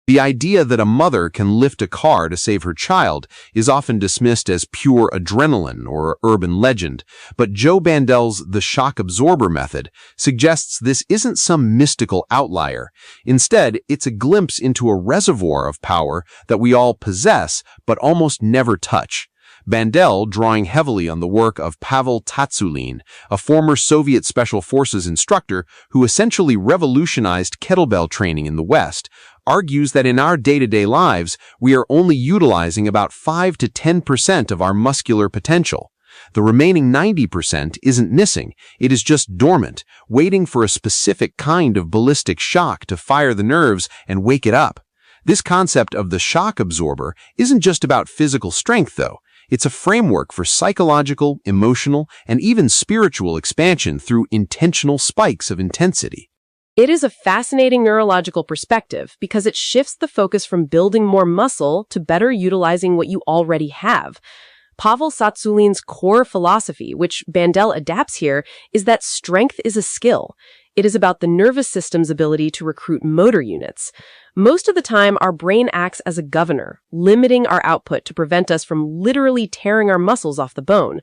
The idea that a mother can lift a car to save her child is often dismissed as pure adrenaline or urban legend, but Joe Bandel's The Shock Absorber method suggests this isn't some mystical outlier. Instead, it's a glimpse into a reservoir of power that we all possess but almost never touch. Bandel, drawing heavily on the work of Pavel Tsatsouline, a former Soviet Special Forces instructor who essentially revolutionized kettlebell training in the West, argues that in our day-to-day lives, we are only utilizing about 5 to 10% of our muscular potential. The remaining 90% isn't missing, it is just dormant, waiting for a specific kind of ballistic shock to fire the nerves and wake it up. This concept of the shock absorber isn't just about physical strength, though. It's a framework for psychological, emotional, and even spiritual expansion through intentional spikes of intensity. It is a fascinating neurological perspective because it shifts the focus from building more muscle to better utilizing what you already have. Pavel Tsatsouline's core philosophy, which Bandel adapts here, is that strength is a skill. It is about the nervous system's ability to recruit motor units. Most of the time, our brain acts as a governor, limiting our output to prevent us from literally tearing our muscles off the bone.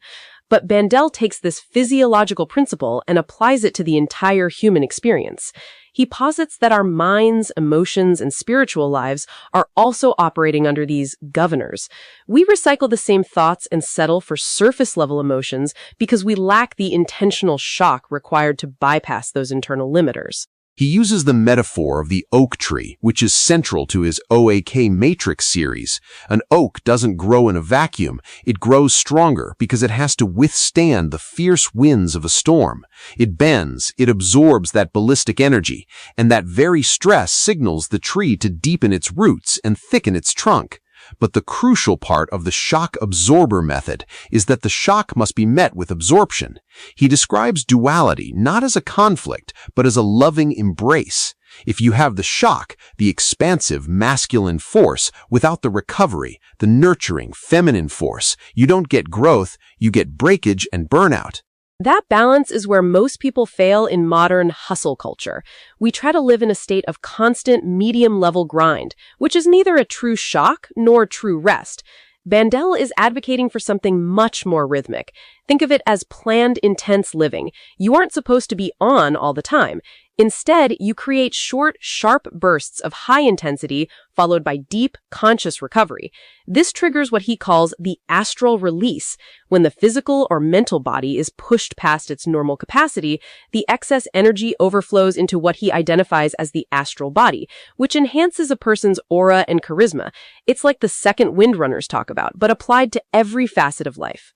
But Bandel takes this physiological principle and applies it to the entire human experience. He posits that our minds, emotions, and spiritual lives are also operating under these governors. We recycle the same thoughts and settle for surface-level emotions because we lack the intentional shock required to bypass those internal limiters. He uses the metaphor of the oak tree, which is central to his OAK Matrix series. An oak doesn't grow in a vacuum. It grows stronger because it has to withstand the fierce winds of a storm. It bends, it absorbs that ballistic energy, and that very stress signals the tree to deepen its roots and thicken its trunk. But the crucial part of the shock absorber method is that the shock must be met with absorption. He describes duality not as a conflict, but as a loving embrace. If you have the shock, the expansive masculine force, without the recovery, the nurturing feminine force, you don't get growth, you get breakage and burnout. That balance is where most people fail in modern hustle culture. We try to live in a state of constant medium-level grind, which is neither a true shock nor true rest. Bandel is advocating for something much more rhythmic. Think of it as planned, intense living. You aren't supposed to be on all the time. Instead, you create short, sharp bursts of high intensity followed by deep, conscious recovery. This triggers what he calls the astral release. When the physical or mental body is pushed past its normal capacity, the excess energy overflows into what he identifies as the astral body, which enhances a person's aura and charisma. It's like the second wind runners talk about, but applied to every facet of life.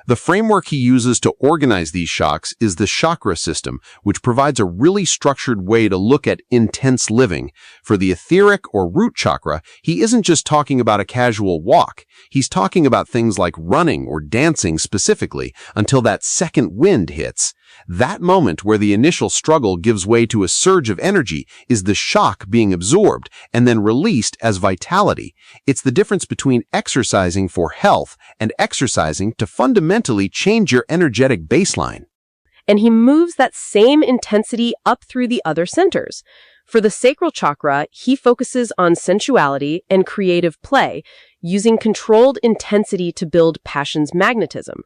The framework he uses to organize these shocks is the chakra system, which provides a really structured way to look at intense living. For the etheric or root chakra, he isn't just talking about a casual walk. He's talking about things like running or dancing specifically until that second wind hits. That moment where the initial struggle gives way to a surge of energy is the shock being absorbed and then released as vitality. It's the difference between exercising for health and exercising to fundamentally change your energetic baseline. And he moves that same intensity up through the other centers. For the sacral chakra, he focuses on sensuality and creative play, using controlled intensity to build passion's magnetism.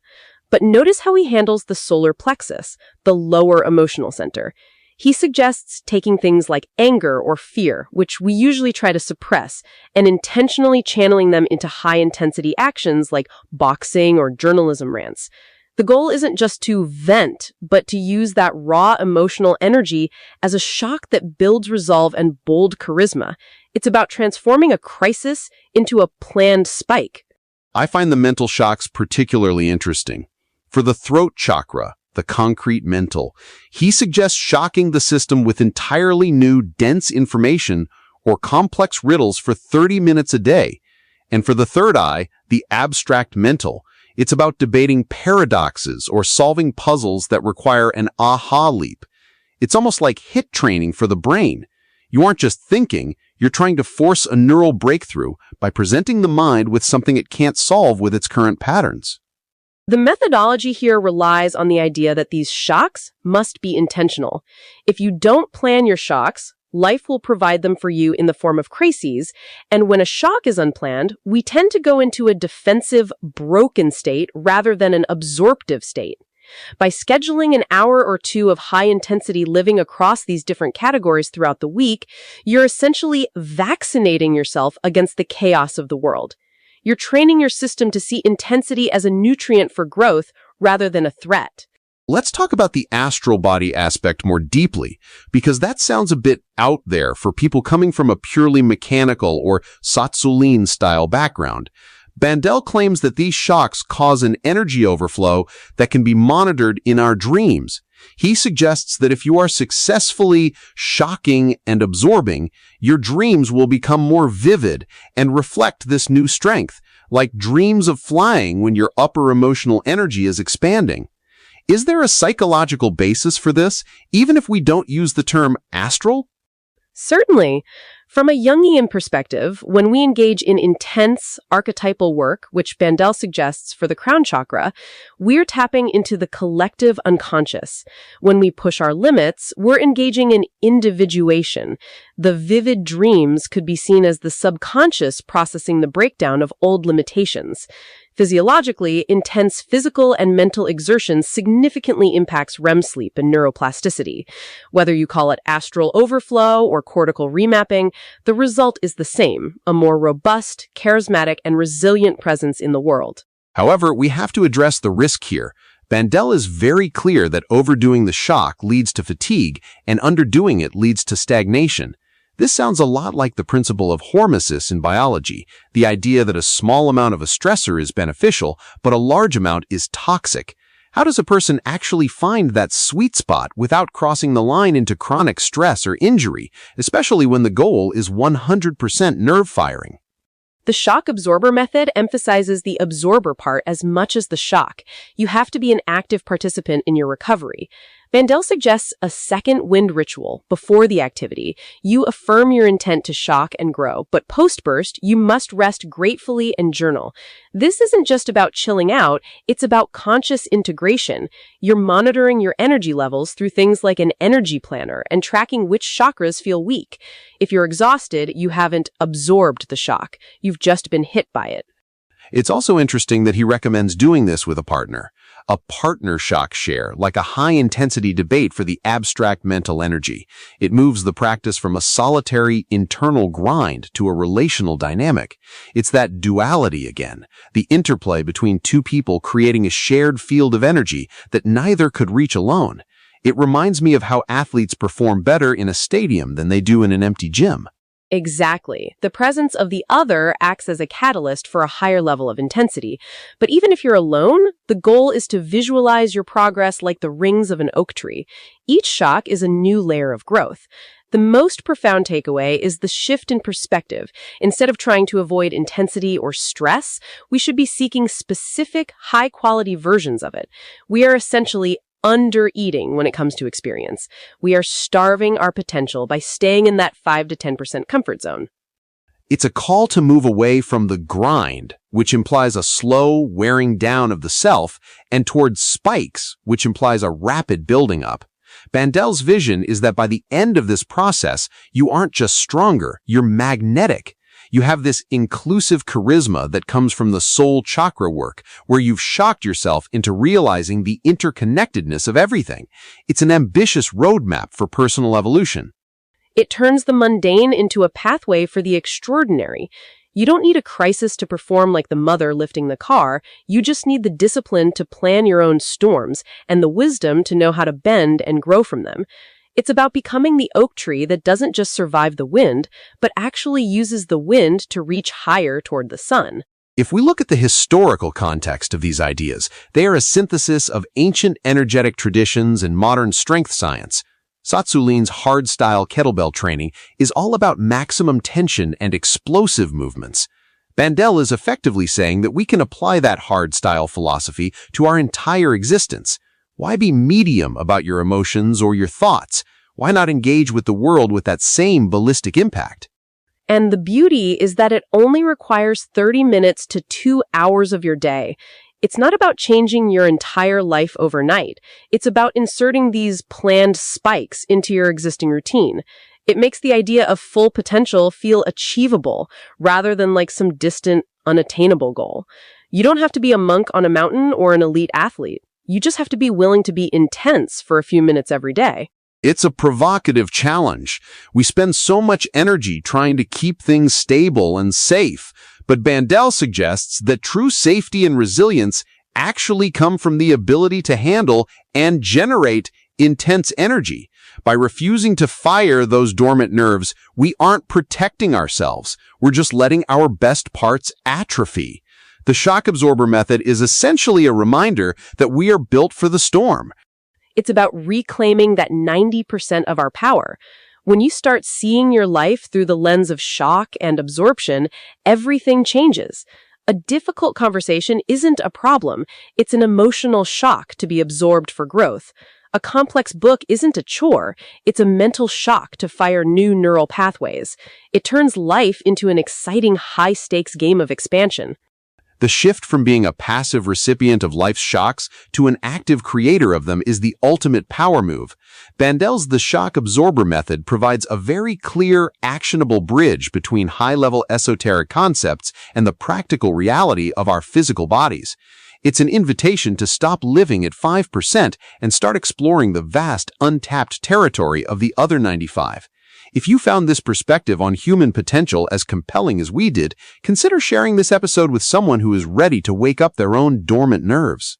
But notice how he handles the solar plexus, the lower emotional center. He suggests taking things like anger or fear, which we usually try to suppress, and intentionally channeling them into high-intensity actions like boxing or journalism rants. The goal isn't just to vent, but to use that raw emotional energy as a shock that builds resolve and bold charisma. It's about transforming a crisis into a planned spike. I find the mental shocks particularly interesting. For the throat chakra, the concrete mental, he suggests shocking the system with entirely new, dense information or complex riddles for 30 minutes a day. And for the third eye, the abstract mental, it's about debating paradoxes or solving puzzles that require an aha leap. It's almost like HIIT training for the brain. You aren't just thinking, you're trying to force a neural breakthrough by presenting the mind with something it can't solve with its current patterns. The methodology here relies on the idea that these shocks must be intentional. If you don't plan your shocks, Life will provide them for you in the form of crises, and when a shock is unplanned, we tend to go into a defensive, broken state rather than an absorptive state. By scheduling an hour or two of high-intensity living across these different categories throughout the week, you're essentially vaccinating yourself against the chaos of the world. You're training your system to see intensity as a nutrient for growth rather than a threat. Let's talk about the astral body aspect more deeply, because that sounds a bit out there for people coming from a purely mechanical or Tsatsouline style background. Bandel claims that these shocks cause an energy overflow that can be monitored in our dreams. He suggests that if you are successfully shocking and absorbing, your dreams will become more vivid and reflect this new strength, like dreams of flying when your upper emotional energy is expanding. Is there a psychological basis for this, even if we don't use the term astral? Certainly. From a Jungian perspective, when we engage in intense archetypal work, which Bandel suggests for the crown chakra, we're tapping into the collective unconscious. When we push our limits, we're engaging in individuation. The vivid dreams could be seen as the subconscious processing the breakdown of old limitations. Physiologically, intense physical and mental exertion significantly impacts REM sleep and neuroplasticity. Whether you call it astral overflow or cortical remapping, the result is the same, a more robust, charismatic, and resilient presence in the world. However, we have to address the risk here. Bandel is very clear that overdoing the shock leads to fatigue, and underdoing it leads to stagnation. This sounds a lot like the principle of hormesis in biology, the idea that a small amount of a stressor is beneficial, but a large amount is toxic. How does a person actually find that sweet spot without crossing the line into chronic stress or injury, especially when the goal is 100% nerve firing? The shock absorber method emphasizes the absorber part as much as the shock. You have to be an active participant in your recovery. Bandel suggests a second wind ritual before the activity. You affirm your intent to shock and grow, but post-burst, you must rest gratefully and journal. This isn't just about chilling out, it's about conscious integration. You're monitoring your energy levels through things like an energy planner and tracking which chakras feel weak. If you're exhausted, you haven't absorbed the shock. You've just been hit by it. It's also interesting that he recommends doing this with a partner shock share, like a high-intensity debate for the abstract mental energy. It moves the practice from a solitary internal grind to a relational dynamic. It's that duality again, the interplay between two people creating a shared field of energy that neither could reach alone. It reminds me of how athletes perform better in a stadium than they do in an empty gym. Exactly. The presence of the other acts as a catalyst for a higher level of intensity. But even if you're alone, the goal is to visualize your progress like the rings of an oak tree. Each shock is a new layer of growth. The most profound takeaway is the shift in perspective. Instead of trying to avoid intensity or stress, we should be seeking specific, high-quality versions of it. We are essentially under-eating when it comes to experience. We are starving our potential by staying in that 5 to 10% comfort zone. It's a call to move away from the grind, which implies a slow wearing down of the self, and towards spikes, which implies a rapid building up. Bandel's vision is that by the end of this process, you aren't just stronger, you're magnetic. You have this inclusive charisma that comes from the soul chakra work, where you've shocked yourself into realizing the interconnectedness of everything. It's an ambitious roadmap for personal evolution. It turns the mundane into a pathway for the extraordinary. You don't need a crisis to perform like the mother lifting the car. You just need the discipline to plan your own storms and the wisdom to know how to bend and grow from them. It's about becoming the oak tree that doesn't just survive the wind, but actually uses the wind to reach higher toward the sun. If we look at the historical context of these ideas, they are a synthesis of ancient energetic traditions and modern strength science. Tsatsouline's hard-style kettlebell training is all about maximum tension and explosive movements. Bandel is effectively saying that we can apply that hard-style philosophy to our entire existence. Why be medium about your emotions or your thoughts? Why not engage with the world with that same ballistic impact? And the beauty is that it only requires 30 minutes to 2 hours of your day. It's not about changing your entire life overnight. It's about inserting these planned spikes into your existing routine. It makes the idea of full potential feel achievable rather than like some distant, unattainable goal. You don't have to be a monk on a mountain or an elite athlete. You just have to be willing to be intense for a few minutes every day. It's a provocative challenge. We spend so much energy trying to keep things stable and safe, but Bandel suggests that true safety and resilience actually come from the ability to handle and generate intense energy. By refusing to fire those dormant nerves, we aren't protecting ourselves. We're just letting our best parts atrophy. The shock absorber method is essentially a reminder that we are built for the storm. It's about reclaiming that 90% of our power. When you start seeing your life through the lens of shock and absorption, everything changes. A difficult conversation isn't a problem. It's an emotional shock to be absorbed for growth. A complex book isn't a chore. It's a mental shock to fire new neural pathways. It turns life into an exciting, high-stakes game of expansion. The shift from being a passive recipient of life's shocks to an active creator of them is the ultimate power move. Bandel's The Shock Absorber method provides a very clear, actionable bridge between high-level esoteric concepts and the practical reality of our physical bodies. It's an invitation to stop living at 5% and start exploring the vast, untapped territory of the other 95%. If you found this perspective on human potential as compelling as we did, consider sharing this episode with someone who is ready to wake up their own dormant nerves.